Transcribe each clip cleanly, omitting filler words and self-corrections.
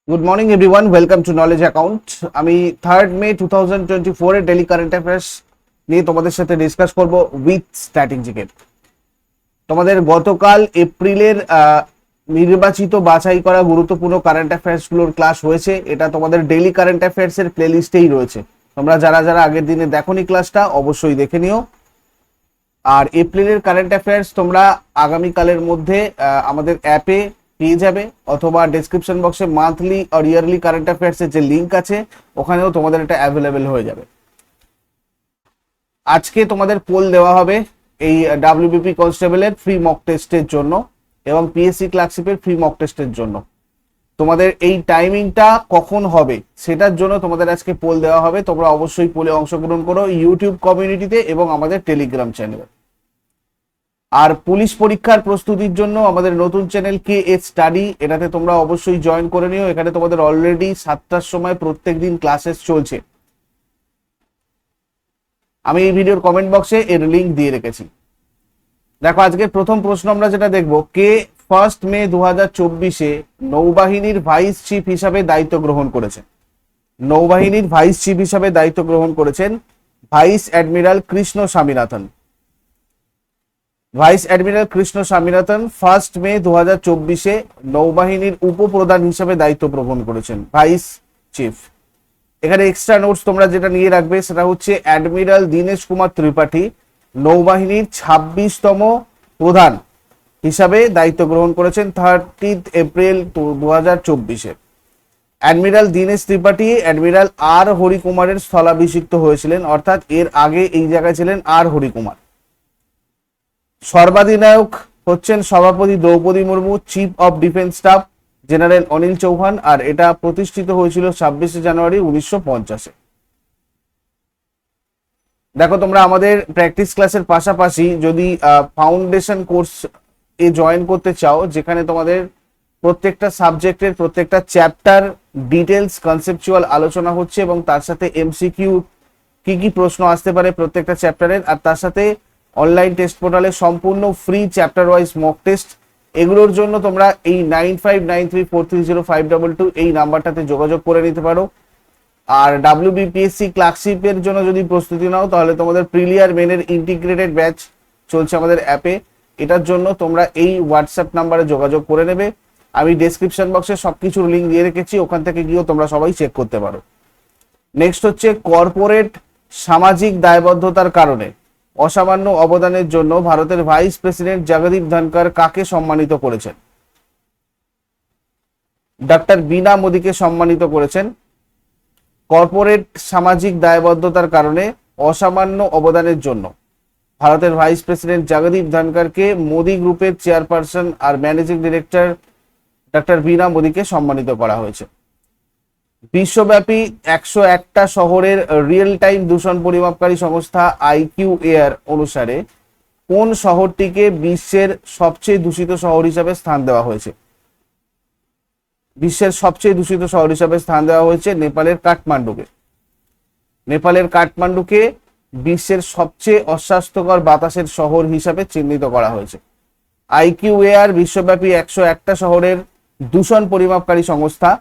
Good morning everyone, welcome to knowledge account. আমি 3 মে 2024 এর daily current affairs নিয়ে তোমাদের সাথে ডিসকাস করব উইথ স্ট্র্যাটেজিকে। তোমাদের গতকাল এপ্রিলের নির্বাচিত বাছাই করা গুরুত্বপূর্ণ কারেন্ট অ্যাফেয়ার্সগুলোর ক্লাস হয়েছে। এটা তোমাদের ডেলি কারেন্ট অ্যাফেয়ার্সের প্লেলিস্টেই রয়েছে। তোমরা যারা যারা আগের দিনে দেখোনি ক্লাসটা অবশ্যই দেখে নিও। আর এপ্রিলের কারেন্ট অ্যাফেয়ার্স তোমরা আগামীকালের মধ্যে আমাদের অ্যাপে পেয়ে যাবে, অথবা ডেসক্রিপশন বক্সে মান্থলি আর ইয়ারলি কারেন্ট অ্যাফেয়ার্সের যে লিঙ্ক আছে ওখানেও তোমাদের এটা অ্যাভেলেবেল হয়ে যাবে। আজকে তোমাদের পোল দেওয়া হবে এই ডাব্লিউবিপি কনস্টেবলের ফ্রি মক টেস্টের জন্য এবং পিএসসি ক্লার্কশিপের ফ্রি মক টেস্টের জন্য। তোমাদের এই টাইমিংটা কখন হবে সেটার জন্য তোমাদের আজকে পোল দেওয়া হবে। তোমরা অবশ্যই পোলে অংশগ্রহণ করো ইউটিউব কমিউনিটিতে এবং আমাদের টেলিগ্রাম চ্যানেলে। আর পুলিশ পরীক্ষার প্রস্তুতির জন্য আমাদের নতুন চ্যানেল কে এস স্টাডি, এটাতে তোমরা অবশ্যই জয়েন করে নিও। এখানে তোমাদের অলরেডি 7টার সময় প্রত্যেকদিন ক্লাসেস চলছে। আমি এই ভিডিওর কমেন্ট বক্সে এর লিঙ্ক দিয়ে রেখেছি। দেখো, আজকের প্রথম প্রশ্ন আমরা যেটা দেখবো, কে 1 মে 2024 নৌবাহিনীর ভাইস চিফ হিসাবে দায়িত্ব গ্রহণ করেছেন? নৌবাহিনীর ভাইস চিফ হিসাবে দায়িত্ব গ্রহণ করেছেন vice admiral Krishna Swaminathan. Vice admiral Krishna Swaminathan 1 মে 2024 নৌবাহিনীর উপপ্রধান হিসাবে দায়িত্ব গ্রহণ করেছেন, ভাইস চিফ। এখানে এক্সট্রা নোটস তোমরা যেটা নিয়ে রাখবে সেটা হচ্ছে অ্যাডমিরাল দীনেশ কুমার ত্রিপাঠী নৌবাহিনীর 26তম প্রধান হিসাবে দায়িত্ব গ্রহণ করেছেন 30 April 2024। Admiral Dinesh Tripathi admiral R হরিকুমারের স্থলাভিষিক্ত হয়েছিলেন, অর্থাৎ এর আগে এই জায়গায় ছিলেন আর হরিকুমার। সর্বাধিনায়ক হচ্ছেন সভাপতি Droupadi Murmu, chief of defence staff general Anil Chauhan, আর এটা প্রতিষ্ঠিত হয়েছিল 26 জানুয়ারি 1950। দেখো, তোমরা আমাদের প্র্যাকটিস ক্লাসের পাশাপাশি যদি ফাউন্ডেশন কোর্স এ জয়েন করতে চাও, যেখানে তোমাদের প্রত্যেকটা সাবজেক্টের প্রত্যেকটা চ্যাপ্টার ডিটেলস কনসেপচুয়াল আলোচনা হচ্ছে এবং তার সাথে এমসিকিউ কি কি প্রশ্ন আসতে পারে প্রত্যেকটা চ্যাপ্টারের, আর তার সাথে অনলাইন টেস্ট পোর্টালে সম্পূর্ণ free chapter wise mock test, এগুলোর জন্য তোমরা এই 9593430522 এই নাম্বারটাতে যোগাযোগ করে নিতে পারো। আর ডাব্লিউবিপিএসসি ক্লার্কশিপের জন্য যদি প্রস্তুতি নাও তাহলে তোমাদের প্রিলিয়ার মেনের ইন্টিগ্রেটেড ব্যাচ চলছে আমাদের অ্যাপে। এটার জন্য তোমরা এই হোয়াটসঅ্যাপ নাম্বারে যোগাযোগ করে নেবে। আমি ডেসক্রিপশন বক্সে সবকিছুর লিঙ্ক দিয়ে রেখেছি, ওখান থেকে গিয়েও তোমরা সবাই চেক করতে পারো। নেক্সট হচ্ছে কর্পোরেট সামাজিক দায়বদ্ধতার কারণে অসামান্য অবদানের জন্য ভারতের ভাইস প্রেসিডেন্ট জগদীপ ধনকর কাকে সম্মানিত করেছেন? ডক্টর বীণা মোদীকে সম্মানিত করেছেন। কর্পোরেট সামাজিক দায়বদ্ধতার কারণে অসামান্য অবদানের জন্য ভারতের ভাইস প্রেসিডেন্ট জগদীপ ধনকরকে মোদি গ্রুপের চেয়ারপারসন আর ম্যানেজিং ডিরেক্টর ডক্টর বীণা মোদীকে সম্মানিত করা হয়েছে। বিশ্বব্যাপী 101টা শহরের রিয়েল টাইম দূষণ পরিমাপকারী সংস্থা IQAir অনুসারে কোন শহরটিকে বিশ্বের সবচেয়ে দূষিত শহর হিসাবে স্থান দেওয়া হয়েছে? বিশ্বের সবচেয়ে দূষিত শহর হিসাবে স্থান দেওয়া হয়েছে নেপালের কাঠমান্ডুকে। নেপালের কাঠমান্ডুকে বিশ্বের সবচেয়ে অস্বাস্থ্যকর বাতাসের শহর হিসাবে চিহ্নিত করা হয়েছে। IQAir বিশ্বব্যাপী 101টা শহরের দূষণ পরিমাপকারী সংস্থা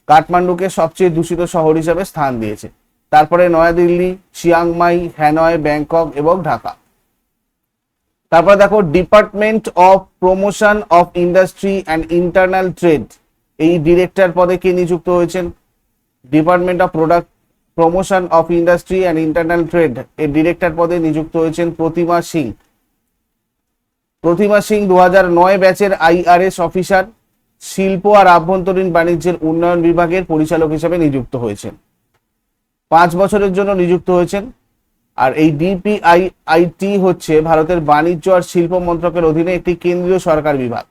কাঠমান্ডুকে সবচেয়ে দূষিত শহর হিসাবে স্থান দিয়েছে। তারপরে নয়াদিল্লি, চিয়াংমাই, হ্যানয়, ব্যাংকক এবং ঢাকা। তারপরে দেখো, department of promotion of industry and internal trade এই ডিরেক্টর পদে কে নিযুক্ত হয়েছেন? Department of promotion of industry and internal trade এর ডিরেক্টর পদে নিযুক্ত হয়েছেন প্রতিমা সিং। প্রতিমা সিং 2009 ব্যাচের IRS অফিসার, শিল্প আর আভ্যন্তরীণ বাণিজ্যের উন্নয়ন বিভাগের পরিচালক হিসেবে নিযুক্ত হয়েছেন। 5 বছরের জন্য নিযুক্ত হয়েছেন। আর এই DPIIT হচ্ছে ভারতের বাণিজ্য আর শিল্প মন্ত্রকের অধীনে একটি কেন্দ্রীয় সরকার বিভাগ।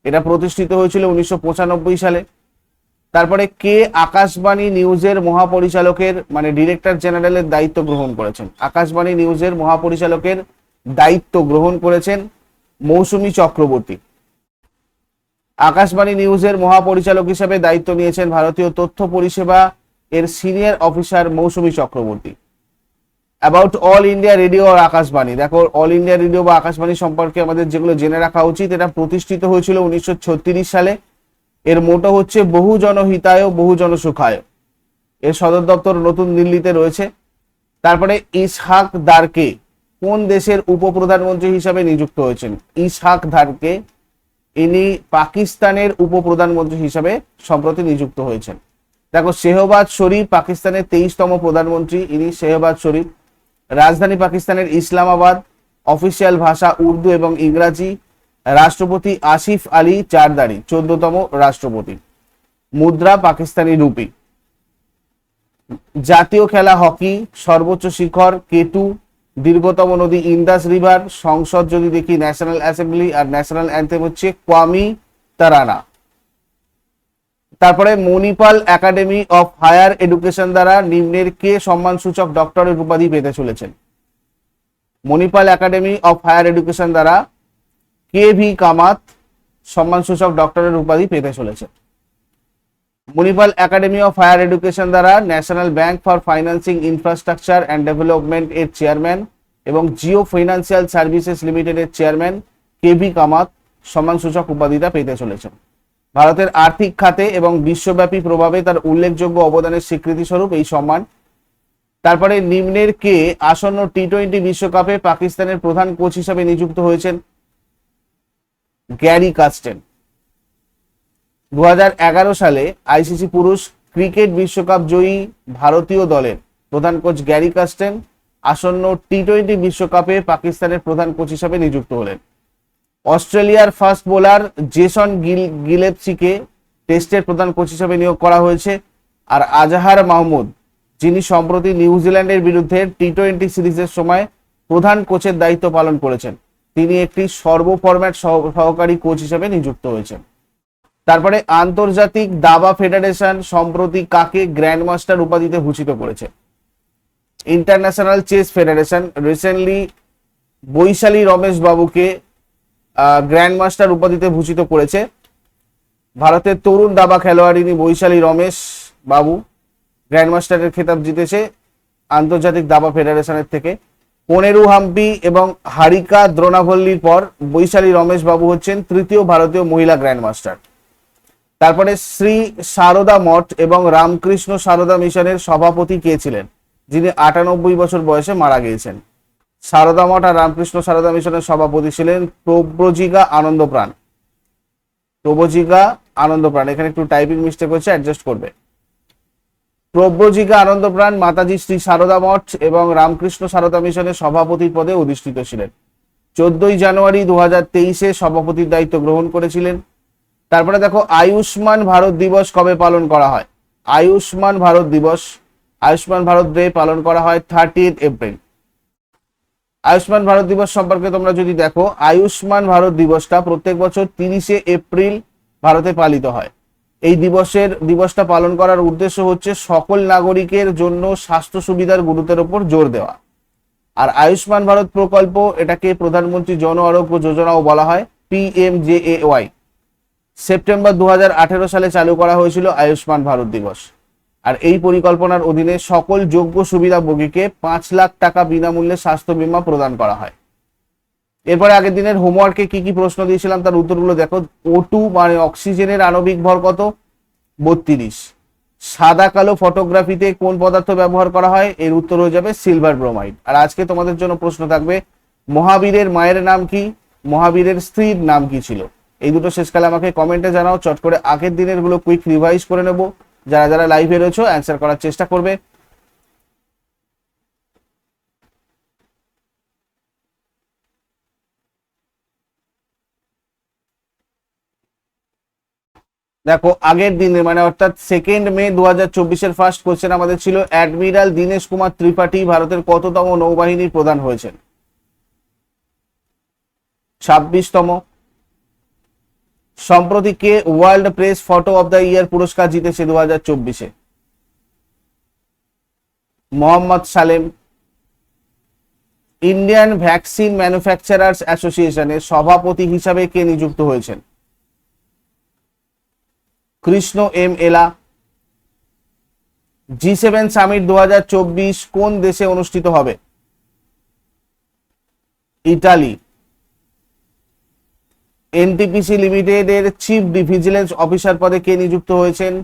এটা প্রতিষ্ঠিত হয়েছিল 1995 সালে। তারপরে কে আকাশবাণী নিউজের মহাপরিচালকের মানে ডিরেক্টর জেনারেলের দায়িত্ব গ্রহণ করেছেন? আকাশবাণী নিউজের মহাপরিচালকের দায়িত্ব গ্রহণ করেছেন মৌসুমী চক্রবর্তী। আকাশবাণী নিউজের মহাপরিচালক হিসেবে দায়িত্ব নিয়েছেন ভারতীয় তথ্য পরিষেবা এর senior officer Mousumi Chakraborty. About all India radio আর আকাশবাণী, দেখো অল ইন্ডিয়া রেডিও বা আকাশবাণী সম্পর্কে আমাদের যেগুলো জেনে রাখা উচিত, এটা প্রতিষ্ঠিত হয়েছিল 1936 সালে এর মোটো হচ্ছে বহু জনহিতায় বহু জনসুখায়। এর সদর দপ্তর নতুন দিল্লিতে রয়েছে। তারপরে ইসহাক দারকে কোন দেশের উপপ্রধানমন্ত্রী হিসাবে নিযুক্ত হয়েছেন? ইসহাক দারকে ইনি পাকিস্তানের উপপ্রধানমন্ত্রী হিসাবে সম্প্রতি নিযুক্ত হয়েছেন। দেখো, শেহবাজ শরীফ পাকিস্তানের 23তম প্রধানমন্ত্রী, ইনি শেহবাজ শরীফ। রাজধানী পাকিস্তানের ইসলামাবাদ। অফিসিয়াল ভাষা উর্দু এবং ইংরাজি। রাষ্ট্রপতি আসিফ আলী জারদারি 14তম রাষ্ট্রপতি। মুদ্রা পাকিস্তানি রুপি। জাতীয় খেলা হকি। সর্বোচ্চ শিখর কেটু। দীর্ঘতম নদী ইন্দাস রিভার। সংসদ যদি দেখি ন্যাশনাল অ্যাসেম্বলি, আর ন্যাশনাল অ্যান্থেম হচ্ছে কোয়ামি তারানা। তারপরে Manipal academy of higher education দ্বারা নিম্নের কে সম্মানসূচক ডক্টরেট উপাধি পেতে চলেছেন? Manipal academy of higher education দ্বারা কে ভি কামাত সম্মানসূচক ডক্টরেট উপাধি পেতে চলেছে। Manipal academy of higher education দ্বারা national bank for financing infrastructure and development এর চেয়ারম্যান এবং জিও ফাইন্যান্সিয়াল সার্ভিসেস লিমিটেডের চেয়ারম্যান কে ভি কামাত সম্মানসূচক উপাধিটা পেতে চলেছেন। ভারতের আর্থিক খাতে এবং বিশ্বব্যাপী প্রভাবে তার উল্লেখযোগ্য অবদানের স্বীকৃতি স্বরূপ এই সম্মান। তারপরে নিম্নের কে আসন্ন টি-20 বিশ্বকাপে পাকিস্তানের প্রধান কোচ হিসাবে নিযুক্ত হয়েছেন? Gary Kirsten. 2011 সালে আইসিসি পুরুষ ক্রিকেট বিশ্বকাপ জয়ী ভারতীয় দলের প্রধান কোচ গ্যারি কাস্টেন আসন্ন টি-20 বিশ্বকাপে পাকিস্তানের প্রধান কোচ হিসাবে নিযুক্ত হলেন। অস্ট্রেলিয়ার ফাস্ট বোলার জেসন গিলেপসিকে টেস্টের প্রধান কোচ হিসাবে নিয়োগ করা হয়েছে। আর আজহার মাহমুদ, যিনি সম্প্রতি নিউজিল্যান্ডের বিরুদ্ধে টি-20 সিরিজের সময় প্রধান কোচের দায়িত্ব পালন করেছেন, তিনি একটি সর্বফরম্যাট সহকারী কোচ হিসেবে নিযুক্ত হয়েছেন। তারপরে আন্তর্জাতিক দাবা ফেডারেশন সম্প্রতি কাকে গ্র্যান্ডমাস্টার উপাধিতে ভূষিত করেছে? International chess federation recently Vaishali Ramesh বাবুকে গ্র্যান্ডমাস্টার উপাধিতে ভূষিত করেছে। ভারতের তরুণ দাবা খেলোয়াড়িনী বৈশালী রমেশ বাবু গ্র্যান্ডমাস্টারের খেতাব জিতেছে আন্তর্জাতিক দাবা ফেডারেশনের থেকে। কোনেরু হাম্পি এবং হারিকা দ্রোণাভল্লির পর বৈশালী রমেশ বাবু হচ্ছেন তৃতীয় ভারতীয় মহিলা গ্র্যান্ডমাস্টার। তারপরে শ্রী সারদা মঠ এবং রামকৃষ্ণ সারদা মিশনের সভাপতি কে ছিলেন, যিনি 98 বছর বয়সে মারা গিয়েছেন? সারদা মঠ আর রামকৃষ্ণ সারদা মিশনের সভাপতি ছিলেন প্রব্রজিগা আনন্দপ্রাণ। প্রব্রজিগা আনন্দপ্রাণ, এখানে একটু টাইপিং মিস্টেক হচ্ছে, অ্যাডজাস্ট করবে। প্রব্রজিগা আনন্দপ্রাণ মাতাজি শ্রী সারদা মঠ এবং রামকৃষ্ণ সারদা মিশনের সভাপতির পদে অধিষ্ঠিত ছিলেন। 14 জানুয়ারি 2023 সভাপতির দায়িত্ব গ্রহণ করেছিলেন। তারপরে দেখো, আয়ুষ্মান ভারত দিবস কবে পালন করা হয়? আয়ুষ্মান ভারত দিবস, আয়ুষ্মান ভারত ডে পালন করা হয় 30 এপ্রিল। আয়ুষ্মান ভারত দিবস সম্পর্কে তোমরা যদি দেখো, আয়ুষ্মান ভারত দিবসটা প্রত্যেক বছর 30 এপ্রিল ভারতে পালিত হয়। এই দিবসটা পালন করার উদ্দেশ্য হচ্ছে সকল নাগরিকের জন্য স্বাস্থ্য সুবিধার গুরুত্বের উপর জোর দেওয়া। আর আয়ুষ্মান ভারত প্রকল্প, এটাকে প্রধানমন্ত্রী জন আরোগ্য যোজনাও বলা হয়, PMJAY। সেপ্টেম্বর 2018 সালে চালু করা হয়েছিল আয়ুষ্মান ভারত দিবস। আর এই পরিকল্পনার অধীনে সকল যোগ্য সুবিধাভোগীকে 5 লাখ টাকা বিনামূল্যে স্বাস্থ্য বীমা প্রদান করা হয়। এরপরে আগের দিনের হোমওয়ার্কে কি কি প্রশ্ন দিয়েছিলাম তার উত্তরগুলো দেখো। O2 মানে অক্সিজেনের আণবিক ভর কত? 32। সাদা কালো ফটোগ্রাফিতে কোন পদার্থ ব্যবহার করা হয়? এর উত্তর হয়ে যাবে সিলভার ব্রোমাইড। আর আজকে তোমাদের জন্য প্রশ্ন থাকবে, মহাবীরের মায়ের নাম কি, মহাবীরের স্ত্রীর নাম কি ছিল? এই দুটো শেষকালে আমাকে কমেন্টে জানাও। চট করে আগের দিনের গুলো কুইক রিভাইজ করে নেব। যারা যারা লাইভে রয়েছে অ্যান্সার করার চেষ্টা করবে। দেখো, আগের দিনে মানে অর্থাৎ 2 মে 2024 ফার্স্ট কোশ্চেন আমাদের ছিল, অ্যাডমিরাল দীনেশ কুমার ত্রিপাঠী ভারতের কততম নৌবাহিনীর প্রধান হয়েছেন? 26তম। সম্প্রতি কে world press photo of the year পুরস্কার জিতেছে 2024-এ? Mohammed Salem. Indian vaccine manufacturers অ্যাসোসিয়েশনের সভাপতি হিসাবে কে নিযুক্ত হয়েছেন? কৃষ্ণ এম এলা। G7 সামিট 2024 কোন দেশে অনুষ্ঠিত হবে? ইটালি। এনটিপিসি লিমিটেড এর চিফ ভিজিলেন্স অফিসার পদে কে নিযুক্ত হয়েছেন?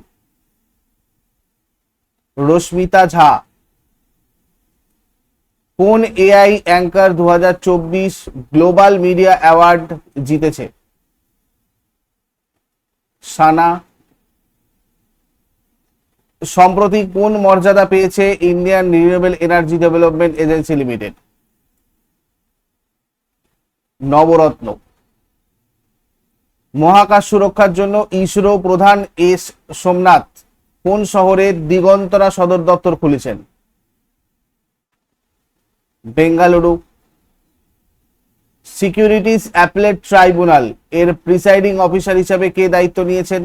রশ্মিতা ঝা। কোন AI anchor 2024 global media award জিতেছে? সানা। সম্প্রতি কোন মর্যাদা পেয়েছে Indian renewable energy development agency limited? Navratna. মহাকাশ সুরক্ষার জন্য ইসরো প্রধান এস সোমনাথ কোন শহরে দিগন্তরা সদর দপ্তর খুলেছেন? বেঙ্গালুরু। সিকিউরিটিজ অ্যাপেলেট ট্রাইব্যুনাল এর প্রিসাইডিং অফিসার হিসেবে কে দায়িত্ব নিয়েছেন?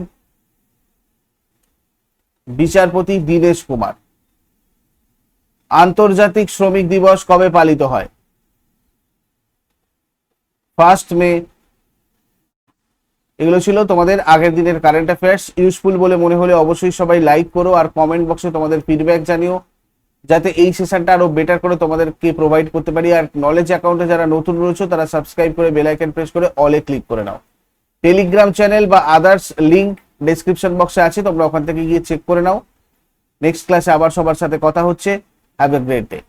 বিচারপতি দীনেশ কুমার। আন্তর্জাতিক শ্রমিক দিবস কবে পালিত হয়? 1 মে। এগুলো ছিল তোমাদের আগের দিনের কারেন্ট অ্যাফেয়ার্স। ইউজফুল বলে মনে হলে অবশ্যই সবাই লাইক করো আর কমেন্ট বক্সে তোমাদের ফিডব্যাক জানিও, যাতে এই সেশনটা আরো বেটার করে তোমাদেরকে প্রোভাইড করতে পারি। আর নলেজ অ্যাকাউন্টে যারা নতুন রয়েছে তারা সাবস্ক্রাইব করে বেল আইকন প্রেস করে অলে ক্লিক করে নাও। টেলিগ্রাম চ্যানেল বা আদার্স লিংক ডেসক্রিপশন বক্সে আছে, তোমরা ওখান থেকে গিয়ে চেক করে নাও। নেক্সট ক্লাসে আবার সবার সাথে কথা হচ্ছে। Have a great day.